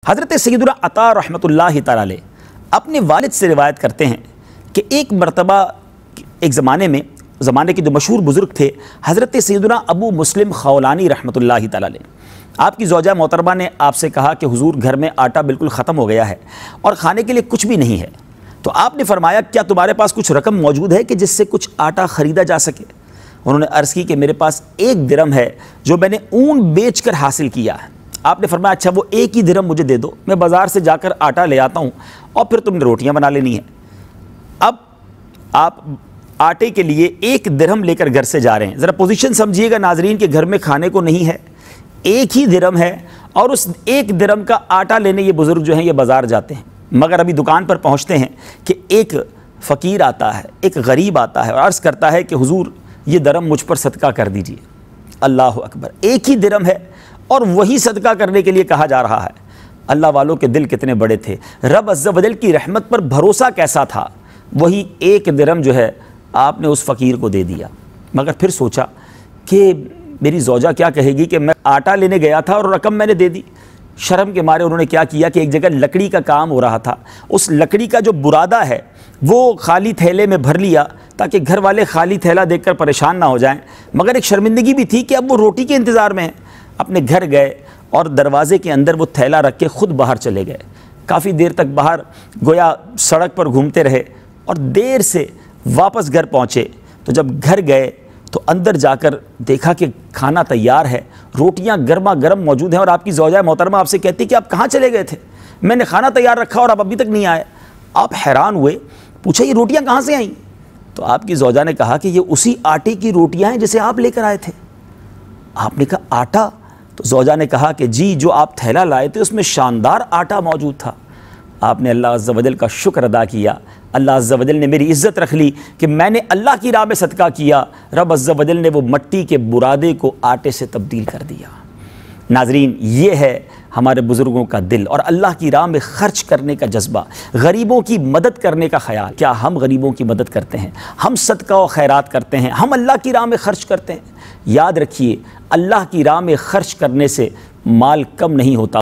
حضرت سیدنا عطا رحمۃ اللہ تعالی علیہ اپنے والد سے روایت کرتے ہیں کہ ایک مرتبہ ایک زمانے کے جو مشہور بزرگ تھے حضرت سیدنا ابو مسلم خولانی رحمۃ اللہ تعالی علیہ، آپ کی زوجہ محترمہ نے آپ سے کہا کہ حضور گھر میں آٹا بالکل ختم ہو گیا ہے اور کھانے کے لیے کچھ بھی نہیں ہے، تو آپ نے فرمایا کیا تمہارے پاس کچھ رقم موجود ہے کہ جس سے کچھ آٹا خریدا جا سکے؟ انہوں نے عرض کی کہ میرے پاس 1 درم ہے جو میں نے اون بیچ کر حاصل کیا ہے۔ آپ نے فرمایا اچھا وہ 1 ہی درم مجھے دے دو، میں بازار سے جا کر آٹا لے آتا ہوں اور پھر تم نے روٹیاں بنا لینی ہیں۔ اب آپ آٹے کے لیے 1 درہم لے کر گھر سے جا رہے ہیں، ذرا پوزیشن سمجھیے گا ناظرین کہ گھر میں کھانے کو نہیں ہے، 1 ہی درہم ہے اور اس 1 درہم کا آٹا لینے یہ بزرگ جو ہیں یہ بازار جاتے ہیں، مگر ابھی دکان پر پہنچتے ہیں کہ ایک فقیر آتا ہے، ایک غریب آتا ہے اور عرض کرتا ہے کہ حضور یہ درہم مجھ پر صدقہ کر دیجئے۔ اللہ اکبر، 1 ہی درہم ہے اور وہی صدقہ کرنے کے لیے کہا جا رہا ہے۔ اللہ والوں کے دل کتنے بڑے تھے، رب عز و جل کی رحمت پر بھروسہ کیسا تھا، وہی 1 درہم جو ہے آپ نے اس فقیر کو دے دیا۔ مگر پھر سوچا کہ میری زوجہ کیا کہے گی کہ میں آٹا لینے گیا تھا اور رقم میں نے دے دی۔ شرم کے مارے انہوں نے کیا کیا کہ ایک جگہ لکڑی کا کام ہو رہا تھا، اس لکڑی کا جو برادہ ہے وہ خالی تھیلے میں بھر لیا تاکہ گھر والے خالی تھیلا دیکھ کر پریشان نہ ہو جائیں، مگر ایک شرمندگی بھی تھی کہ اب وہ روٹی کے انتظار میں ہیں۔ اپنے گھر گئے اور دروازے کے اندر وہ تھیلا رکھ کے خود باہر چلے گئے، کافی دیر تک باہر گویا سڑک پر گھومتے رہے اور دیر سے واپس گھر پہنچے۔ تو جب گھر گئے تو اندر جا کر دیکھا کہ کھانا تیار ہے، روٹیاں گرما گرم موجود ہیں، اور آپ کی زوجہ محترمہ آپ سے کہتی کہ آپ کہاں چلے گئے تھے؟ میں نے کھانا تیار رکھا اور آپ ابھی تک نہیں آئے۔ آپ حیران ہوئے، پوچھا یہ روٹیاں کہاں سے آئیں؟ تو آپ کی زوجہ نے کہا کہ یہ اسی آٹے کی روٹیاں ہیں جسے آپ لے کر آئے تھے۔ آپ نے کہا آٹا؟ تو زوجہ نے کہا کہ جی، جو آپ تھیلا لائے تھے اس میں شاندار آٹا موجود تھا۔ آپ نے اللہ عز و جل کا شکر ادا کیا، اللہ عز و جل نے میری عزت رکھ لی کہ میں نے اللہ کی راہ میں صدقہ کیا، رب عز و جل نے وہ مٹی کے برادے کو آٹے سے تبدیل کر دیا۔ ناظرین، یہ ہے ہمارے بزرگوں کا دل اور اللہ کی راہ میں خرچ کرنے کا جذبہ، غریبوں کی مدد کرنے کا خیال۔ کیا ہم غریبوں کی مدد کرتے ہیں؟ ہم صدقہ و خیرات کرتے ہیں؟ ہم اللہ کی راہ میں خرچ کرتے ہیں؟ یاد رکھیے، اللہ کی راہ میں خرچ کرنے سے مال کم نہیں ہوتا۔